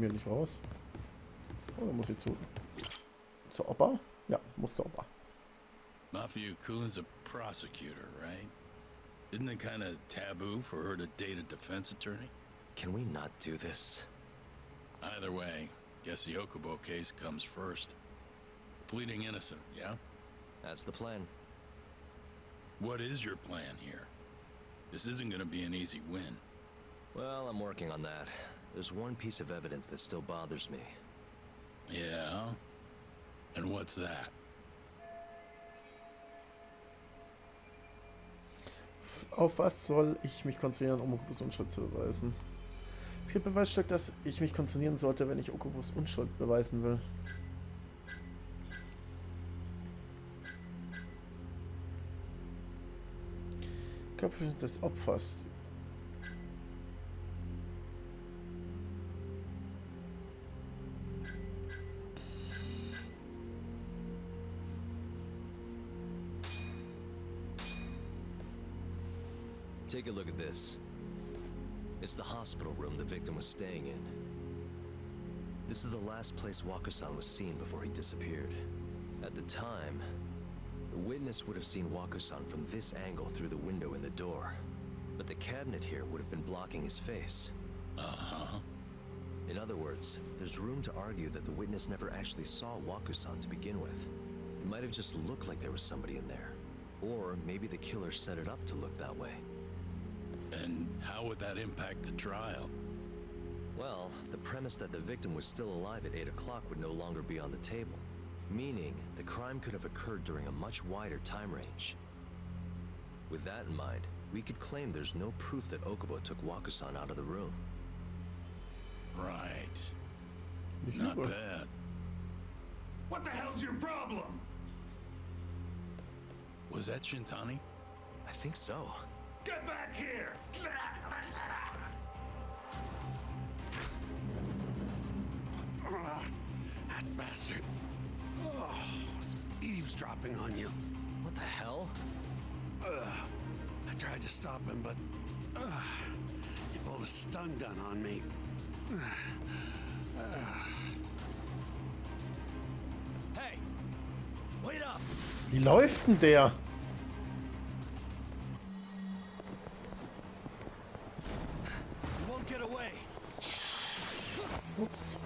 hier nicht raus. Oder muss ich zur Opa? Ja, muss zur Opa. Mafia Kuhn's a prosecutor, right? Isn't it kind of taboo for her to date a defense attorney? Can we not do this? Either way, guess the Okubo case comes first. Pleading innocent, yeah? That's the plan. What is your plan here? This isn't gonna be an easy win. Well, I'm working on that. There's one piece of evidence that still bothers me. Yeah? And what's that? Auf was soll ich mich konzentrieren, um Okubos Unschuld zu beweisen? Es gibt Beweisstück, dass ich mich konzentrieren sollte, wenn ich Okubos Unschuld beweisen will. Köpfe des Opfers. Take a look at this. It's the hospital room the victim was staying in. This is the last place Wako-san was seen before he disappeared. At the time, the witness would have seen Wako-san from this angle through the window in the door. But the cabinet here would have been blocking his face. Uh-huh. In other words, there's room to argue that the witness never actually saw Wako-san to begin with. It might have just looked like there was somebody in there. Or maybe the killer set it up to look that way. And how would that impact the trial? Well, the premise that the victim was still alive at 8 o'clock would no longer be on the table. Meaning, the crime could have occurred during a much wider time range. With that in mind, we could claim there's no proof that Okubo took Wako-san out of the room. Right. Not bad. What the hell's your problem? Was that Shintani? I think so. Get back here! That bastard. Oh, was eavesdropping on you. What the hell? I tried to stop him, but he pulled a stun gun on me. Hey! Wait up! Wie läuft denn der? You won't get away! Ups.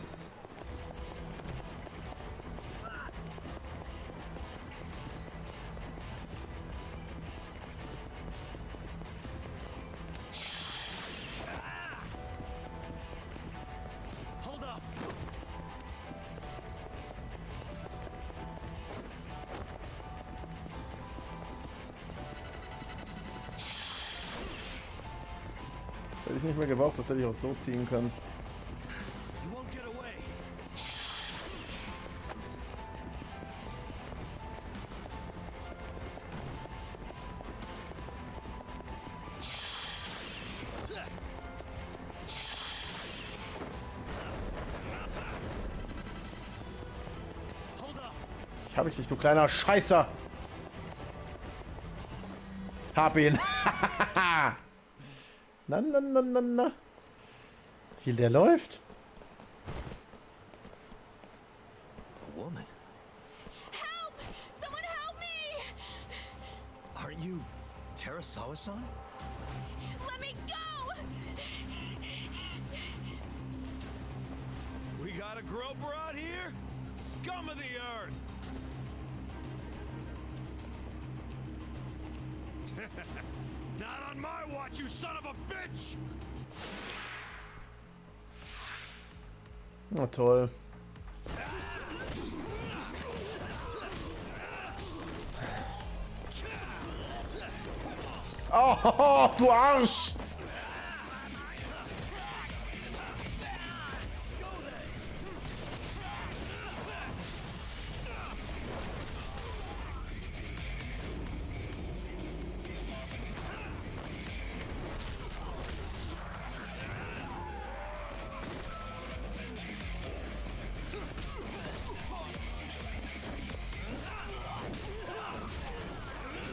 Hold up! Das hätte ich nicht mehr gebraucht, das hätte ich auch so ziehen können. You won't get away! Hold up! Ich hab dich, du kleiner Scheißer! Hab ihn! Na, na, na, na, na. Wie der läuft? A woman? Help! Someone help me! Aren't you Terasawa-san? Let me go! We got a groper out here? Scum of the earth! Not on my watch, you son of a bitch! Na toll. Oh, du Arsch!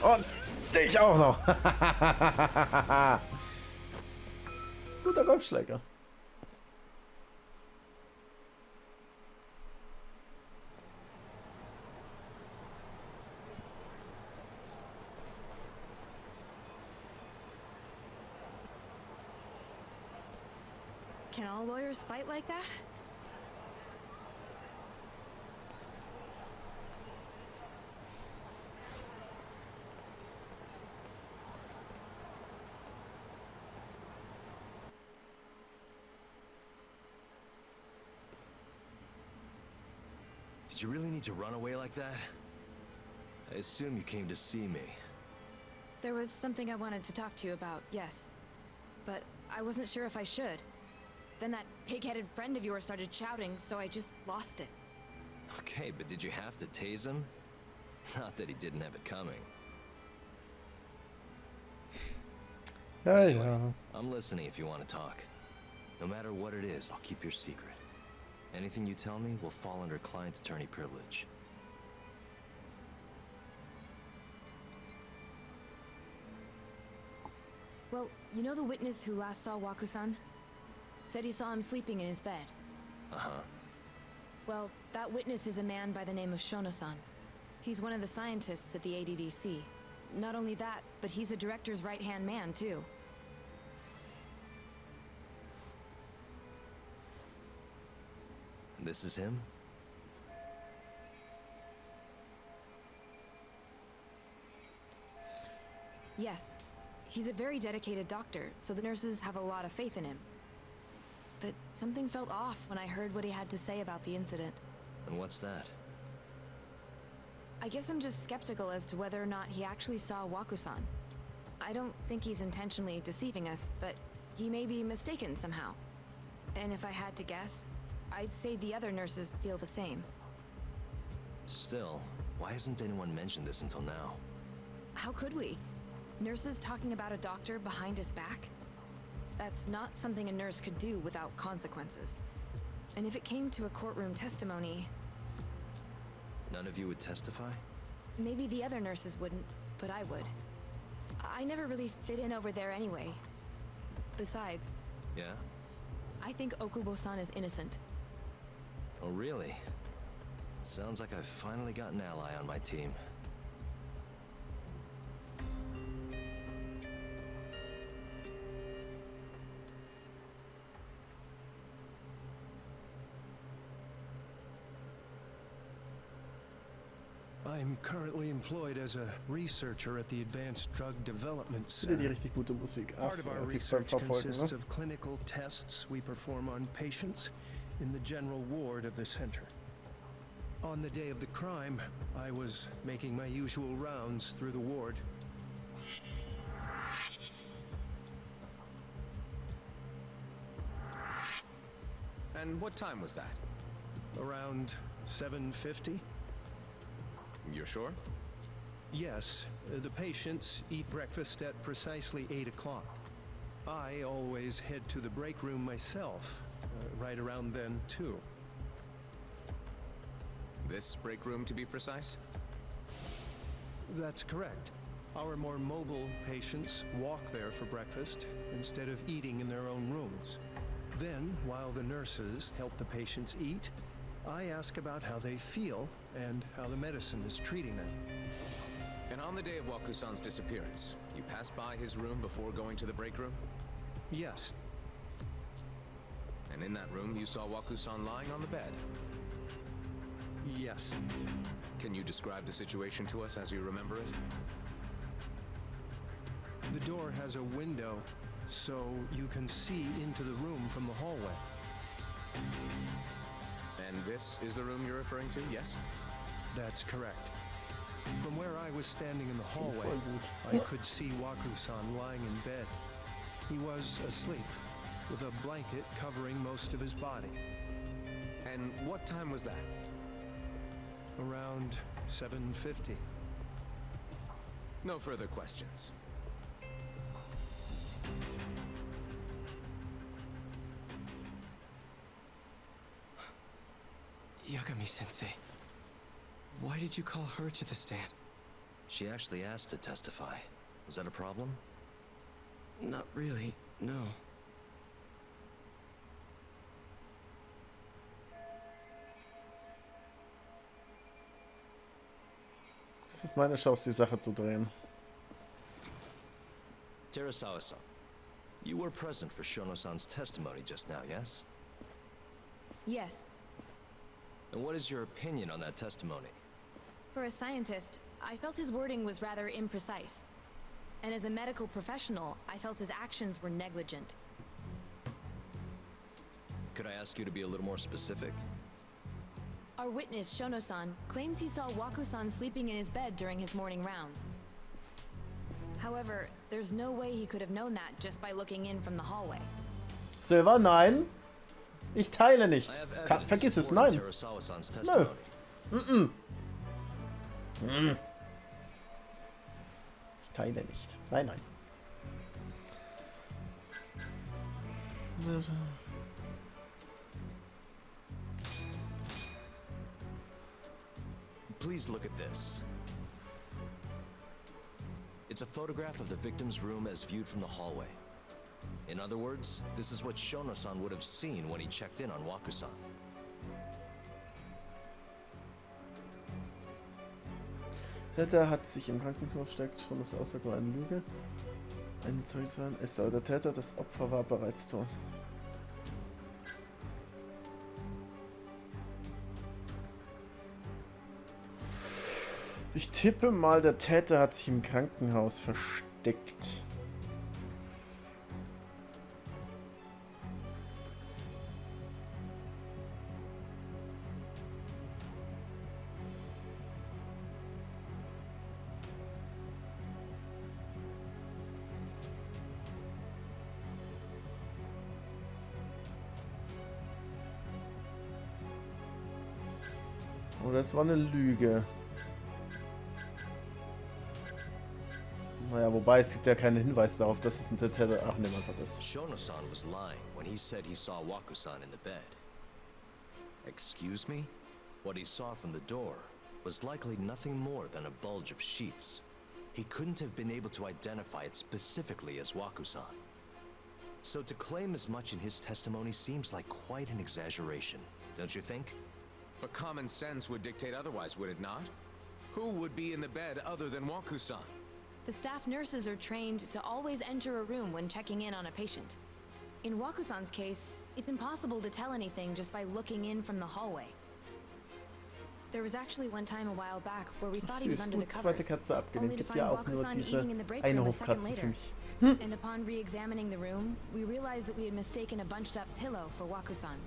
Und dich auch noch. Guter Golfschläger. Can all lawyers fight like that? Did you really need to run away like that? I assume you came to see me. There was something I wanted to talk to you about, yes. But I wasn't sure if I should. Then that pig-headed friend of yours started shouting, so I just lost it. Okay, but did you have to tase him? Not that he didn't have it coming. Ja, Anyway, ja. I'm listening if you want to talk. No matter what it is, I'll keep your secret. Anything you tell me will fall under client attorney privilege. Well, you know the witness who last saw Waku-san? Said he saw him sleeping in his bed. Uh-huh. Well, that witness is a man by the name of Shono-san. He's one of the scientists at the ADDC. Not only that, but he's the director's right-hand man, too. And this is him? Yes. He's a very dedicated doctor, so the nurses have a lot of faith in him. But something felt off when I heard what he had to say about the incident. And what's that? I guess I'm just skeptical as to whether or not he actually saw Waku-san. I don't think he's intentionally deceiving us, but he may be mistaken somehow. And if I had to guess, I'd say the other nurses feel the same. Still, why hasn't anyone mentioned this until now? How could we? Nurses talking about a doctor behind his back? That's not something a nurse could do without consequences. And if it came to a courtroom testimony, None of you would testify? maybe the other nurses wouldn't, but I would. I never really fit in over there anyway. Besides, Yeah? I think Okubo-san is innocent. Oh, really? Sounds like I've finally got an ally on my team. I'm currently employed as a researcher at the Advanced Drug Development Wieder die Center. richtig gute Musik. Ach Part of so, our die beim research Verfolgen, consists ne? of clinical tests we perform on patients in the general ward of the center. On the day of the crime, I was making my usual rounds through the ward. And what time was that? Around 7:50? You're sure? Yes, the patients eat breakfast at precisely 8 o'clock. I always head to the break room myself, right around then, too. This break room, to be precise? That's correct. Our more mobile patients walk there for breakfast instead of eating in their own rooms. Then, while the nurses help the patients eat, I ask about how they feel and how the medicine is treating them. And on the day of Waku-san's disappearance, you passed by his room before going to the break room? Yes, And in that room, you saw Waku-san lying on the bed. yes. Can you describe the situation to us as you remember it? The door has a window, so you can see into the room from the hallway. And this is the room you're referring to, yes? That's correct. From where I was standing in the Voll hallway, gut. I could see Waku-san lying in bed. He was asleep, with a blanket covering most of his body. And what time was that? Around 7:50. No further questions. Yagami-sensei, why did you call her to the stand? She actually asked to testify. Was that a problem? Not really, no. Das ist meine Chance, die Sache zu drehen. Terasawa-san, You were present for Shono-san's testimony just now, yes? Yes. And what is your opinion on that testimony? For a scientist, I felt his wording was rather imprecise. And as a medical professional, I felt his actions were negligent. Could I ask you to be a little more specific? Our witness, Shono-san, claims he saw Waku-san sleeping in his bed during his morning rounds. However, there's no way he could have known that just by looking in from the hallway. Silver, nein. Ich teile nicht. I have evidence Vergiss es, supporting nein. Terasawa-san's Nö. testimony. Ich teile nicht. Nein, nein. Please look at this. It's a photograph of the victim's room as viewed from the hallway. In other words, this is what Shono-san would have seen when he checked in on Waku-san. Täter hat sich im Krankenzimmer versteckt. Schon das Aussage war eine Lüge. Ein Zeug sein. Ist aber der Täter, das Opfer war bereits tot. Ich tippe mal, der Täter hat sich im Krankenhaus versteckt. Oder es war eine Lüge. Naja, wobei es gibt ja keinen Hinweis darauf, dass es ein Täter... Ach, nimm einfach das. Shono-san was lying when he said he saw Waku-san in the bed. Excuse me? What he saw from the door was likely nothing more than a bulge of sheets. He couldn't have been able to identify it specifically as Waku-san. So to claim as much in his testimony seems like quite an exaggeration, don't you think? But common sense would dictate otherwise, would it not? Who would be in the bed other than Waku-san? The staff nurses are trained to always enter a room when checking in on a patient. In Waku-san's case, it's impossible to tell anything just by looking in from the hallway. There was actually one time a while back where we thought he was under the Zweite covers, Katze abgelehnt. only to Gibt find ja auch nur Waku-san diese eating in the break eine room a second Hofkatze für later. mich. And upon re-examining the room, we realized that we had mistaken a bunched-up pillow for Waku-san.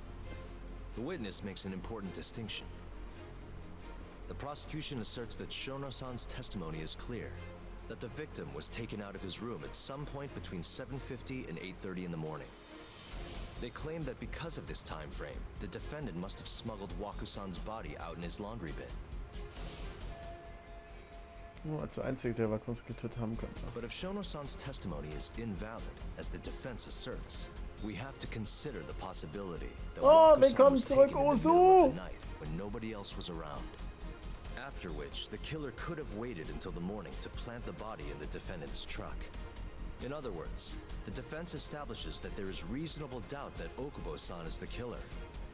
The witness makes an important distinction. The prosecution asserts that Shono-san's testimony is clear, that the victim was taken out of his room at some point between 7:50 and 8:30 in the morning. They claim that because of this time frame, the defendant must have smuggled Waku-san's body out in his laundry bin. Nur als der Einzige, der Wakus getötet haben könnte. But if Shono-san's testimony is invalid, as the defense asserts, we have to consider the possibility that Waku-san willkommen was zurück, taken in the middle of Ozu! the night when nobody else was around. After which, the killer could have waited until the morning to plant the body in the defendant's truck. In other words, the defense establishes that there is reasonable doubt that Okubo-san is the killer,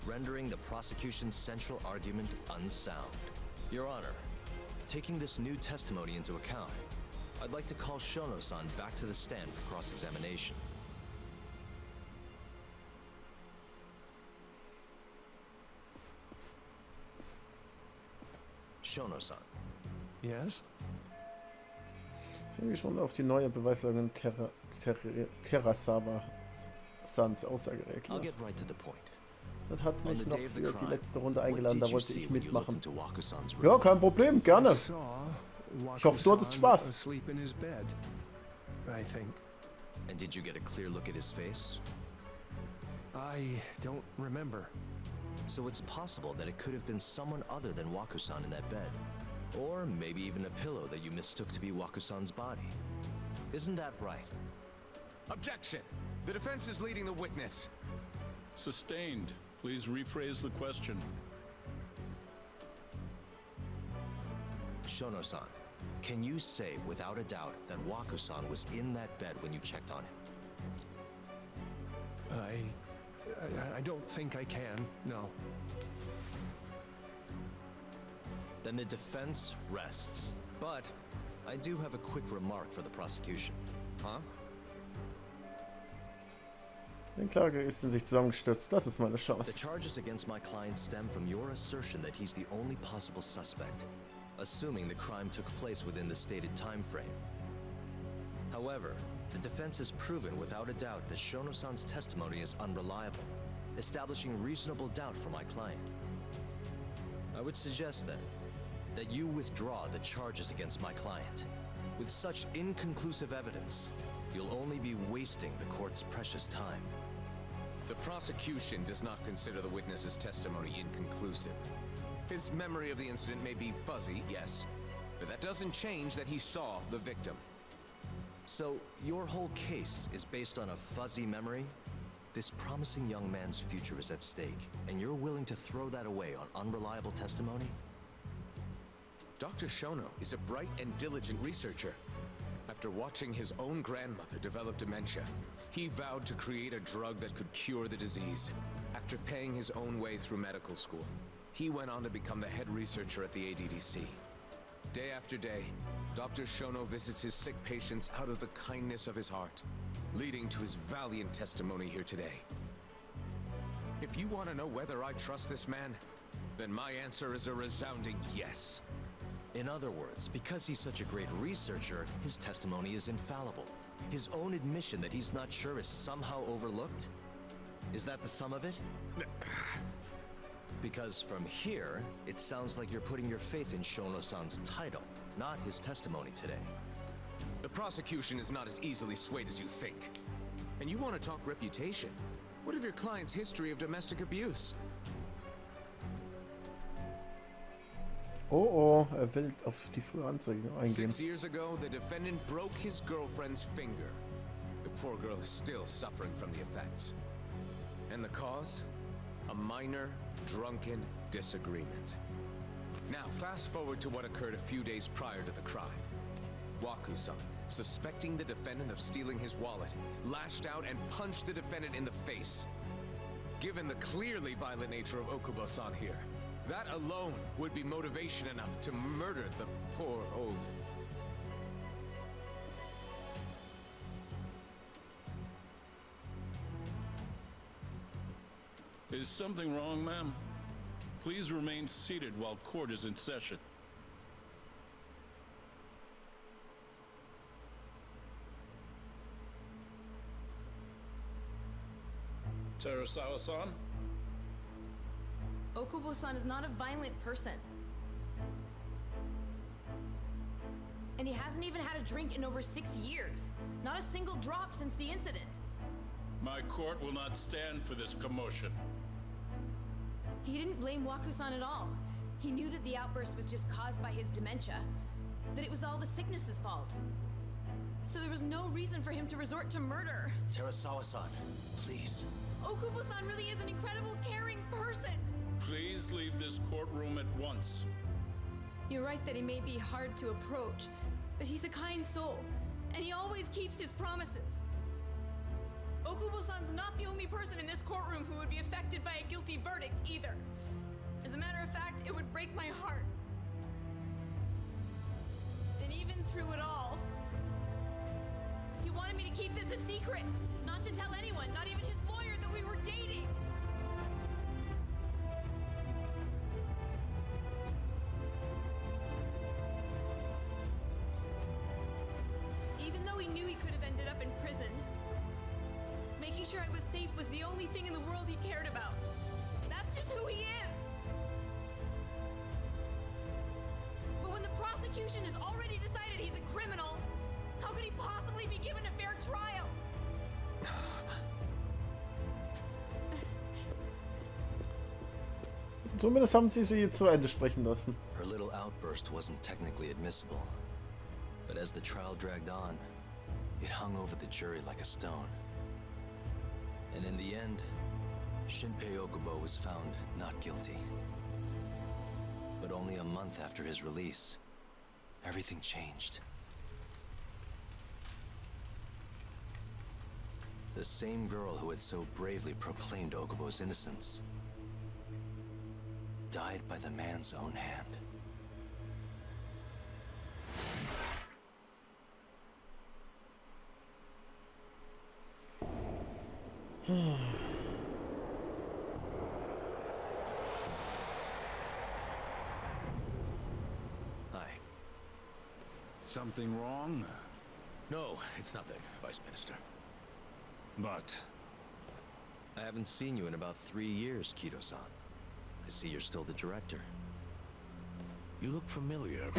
rendering the prosecution's central argument unsound. Your Honor, taking this new testimony into account, I'd like to call Shono-san back to the stand for cross-examination. Shono-san. Yes? Ich bin schon auf die neue Beweislage in Terasawa-sans Aussage I'll reagiert. get right to the point. Das hat On mich the noch day of the für die crime, letzte Runde what eingeladen, did da you wollte see ich when you looked mitmachen. into Waku-san's room? Ja, kein Problem, gerne. I saw Ich hoffe, du hattest Spaß. asleep in his bed, I think. And did you get a clear look at his face? I don't remember. So it's possible that it could have been someone other than Waku-san in that bed. Or maybe even a pillow that you mistook to be Waku-san's body. Isn't that right? Objection! The defense is leading the witness. Sustained. Please rephrase the question. Shono-san, can you say without a doubt that Waku-san was in that bed when you checked on him? I don't think I can, no. Then the defense rests. But I do have a quick remark for the prosecution. Huh? Der Klage ist in sich zusammengestürzt. Das ist meine The Chance. charges against my client stem from your assertion that he's the only possible suspect, assuming the crime took place within the stated time frame. However, the defense has proven without a doubt that Shono-san's testimony is unreliable, establishing reasonable doubt for my client. I would suggest then that you withdraw the charges against my client. With such inconclusive evidence, you'll only be wasting the court's precious time. The prosecution does not consider the witness's testimony inconclusive. His memory of the incident may be fuzzy, yes, but that doesn't change that he saw the victim. So, your whole case is based on a fuzzy memory? This promising young man's future is at stake, and you're willing to throw that away on unreliable testimony? Dr. Shono is a bright and diligent researcher. After watching his own grandmother develop dementia, he vowed to create a drug that could cure the disease. After paying his own way through medical school, he went on to become the head researcher at the ADDC. Day after day, Dr. Shono visits his sick patients out of the kindness of his heart, leading to his valiant testimony here today. If you want to know whether I trust this man, then my answer is a resounding yes. In other words, because he's such a great researcher, his testimony is infallible. His own admission that he's not sure is somehow overlooked? Is that the sum of it? Because from here, it sounds like you're putting your faith in Shono-san's title, not his testimony today. The prosecution is not as easily swayed as you think. And you want to talk reputation? What of your client's history of domestic abuse? Oh, er will auf die frühe Anzeige eingehen. 6 years ago, the defendant broke his girlfriend's finger. The poor girl is still suffering from the effects. And the cause? A minor, drunken disagreement. Now, fast forward to what occurred a few days prior to the crime. Waku-san, suspecting the defendant of stealing his wallet, lashed out and punched the defendant in the face. Given the clearly violent nature of Okubo-san here, that alone would be motivation enough to murder the poor old... Is something wrong, ma'am? Please remain seated while court is in session. Terasawa-san? Okubo-san is not a violent person. And he hasn't even had a drink in over 6 years. Not a single drop since the incident. My court will not stand for this commotion. He didn't blame Waku-san at all. He knew that the outburst was just caused by his dementia. That it was all the sickness's fault. So there was no reason for him to resort to murder. Terasawa-san, please. Okubo-san really is an incredible, caring person. Please leave this courtroom at once. You're right that he may be hard to approach, but he's a kind soul, and he always keeps his promises. Okubo-san's not the only person in this courtroom who would be affected by a guilty verdict, either. As a matter of fact, it would break my heart. And even through it all, he wanted me to keep this a secret, not to tell anyone, not even his lawyer, that we were dating. Even though he knew he could have ended up in prison, making sure I was safe was the only thing in the world he cared about. That's just who he is. But when the prosecution has already decided he's a criminal, how could he possibly be given a fair trial? Zumindest haben sie zu Ende sprechen lassen. Her little outburst wasn't technically admissible, but as the trial dragged on, it hung over the jury like a stone. And in the end, Shinpei Okubo was found not guilty. But only a month after his release, everything changed. The same girl who had so bravely proclaimed Okubo's innocence died by the man's own hand. Hi. Something wrong? No, it's nothing, Vice Minister. But I haven't seen you in about 3 years, Kido-san. I see you're still the director. you look familiar.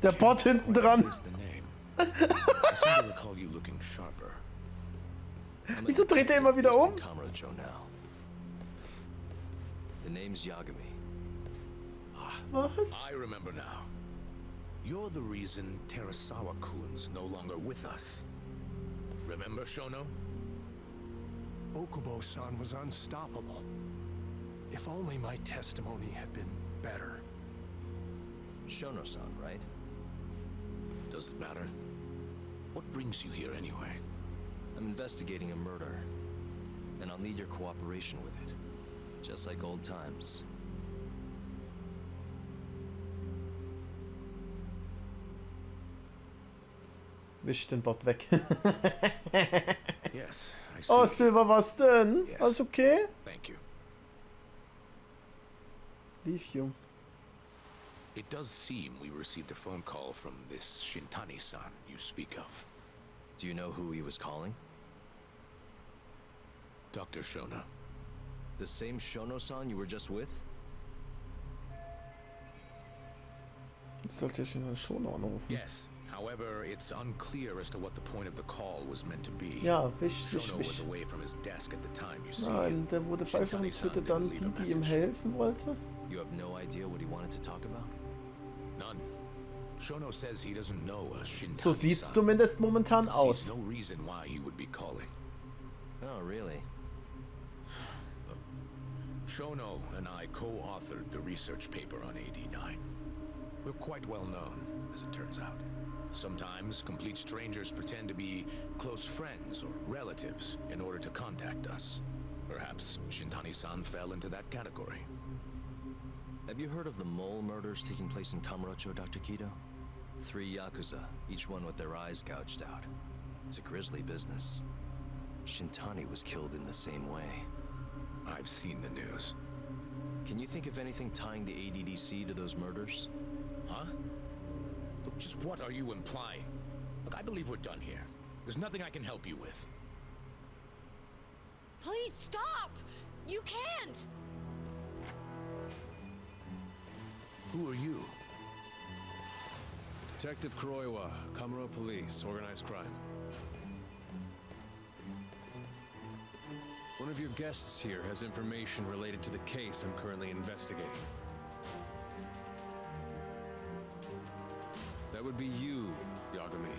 Der Bot hinten dran. What is the name? I seem to recall you looking sharper. Wieso dreht er immer wieder um? Kamurocho now. The name's Yagami. Was? I remember now. You're the reason Terasawa-kun's no longer with us. Remember, Shono? Okubo-san was unstoppable. If only my testimony had been better. Shono-san, right? Does it matter? What brings you here anyway? I'm investigating a murder, and I'll need your cooperation with it. Just like old times. Wisch den Bot weg. Yes, I see. Oh, Silver, was denn? Yes. Alles okay? Thank you. Lithium. It does seem we received a phone call from this Shintani-san you speak of. Do you know who he was calling? Dr. Shona. The same Shono-san you were just with? Ich sollte ja schon schon anrufen. Yes. However, it's unclear as to what the point of the call was meant to be. Ja, wisch, wisch, Shono wisch. was away from his desk at the time, you see. Nein, der wurde falsch und tötet dann die, die ihm helfen wollte. You have no idea what he wanted to talk about? None. Shono says he doesn't know a Shintani-san. So sieht's zumindest momentan Sees aus. no reason why he would be calling. Oh, really? Shono and I co-authored the research paper on AD9. We're quite well known, as it turns out. Sometimes complete strangers pretend to be close friends or relatives in order to contact us. Perhaps Shintani-san fell into that category. Have you heard of the mole murders taking place in Kamurocho, Dr. Kido? 3 Yakuza, each one with their eyes gouged out. It's a grisly business. Shintani was killed in the same way. I've seen the news. Can you think of anything tying the ADDC to those murders? Huh? Look, just what are you implying? Look, I believe we're done here. There's nothing I can help you with. Please stop! You can't! Who are you? Detective Kuroiwa, Kamuro Police, Organized Crime. One of your guests here has information related to the case I'm currently investigating. That would be you, Yagami.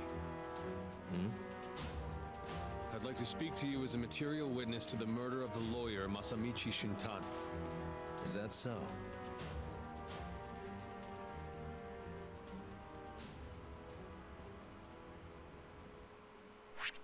I'd like to speak to you as a material witness to the murder of the lawyer Masamichi Shintani. Is that so?